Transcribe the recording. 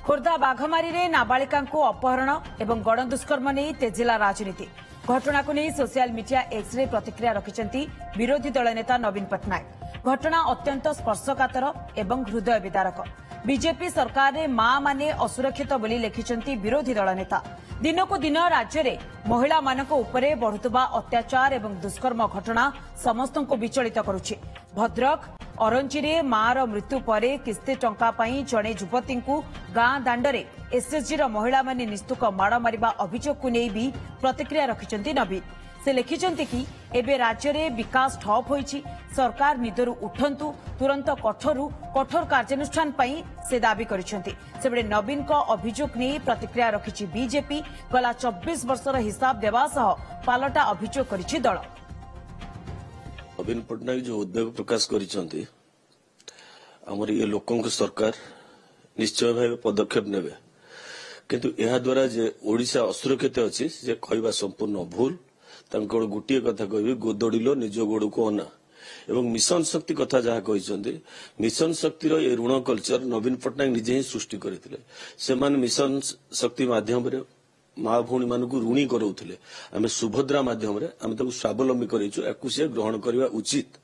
खोर्धा बाघमारी रे नाबालिका अपहरण एवं गणदुष्कर्म नहीं तेजिला राजनीति। घटना को नहीं सोशल मीडिया एक्स रे प्रतिक्रिया रखिंट विरोधी दल नेता नवीन पट्टनायक। घटना अत्यंत स्पर्शकातर एवं हृदय विदारक। बीजेपी सरकार रे मां माने असुरक्षित बोली लिखिंट विरोधी दल नेता। दिनकू दिन राज्य में महिला मानक उपरे बढ़ुवा अत्याचार एवं दुष्कर्म घटना समस्त विचलित करुछि। भद्रक अरंची रे मार मृत्यु पर किस्ती टंका पाई जड़े युवती गां दांडरे एसएसजी महिला माने निस्तुक माड़ मारिबा अभियोग को नहीं भी प्रतिक्रिया रखिंट नवीन। से लिखिंट कि एबे राज्य में विकास ठप होईछि। सरकार निदरू उठंतु तुरंत कठोर कार्यानुष्ठान पाई से दाबी करिसेंति। सेबडे नवीन को अभियोग नहीं प्रतिक्रिया रखिछि बीजेपी। गला 24 वर्षर हिसाब देवा सह पालटा अभियोग करिछि दल। नवीन पट्टनायक जो उद्वेग प्रकाश करिसेंति हमर ये लोकों को सरकार निश्चय भाव पदक्षेप नेबे, किंतु यह द्वारा जे ओडिशा असुरक्षित अछि जे कहबा संपूर्ण भूल। तांको गोटे कथा कहबी गोदड़िलो निज गोड़ को अना एवं मिशन शक्ति कथा जहाँ कहते मिशन शक्तिर ये ऋण कल्चर नवीन पट्टनायक निजे ही सृष्टि करते। से मिशन शक्ति माध्यम माँ भौणी मानक ऋणी कराउथिले। आमे सुभद्रा माध्यम आम स्वावलंबी करेचु। याकु से ग्रहण करवा उचित।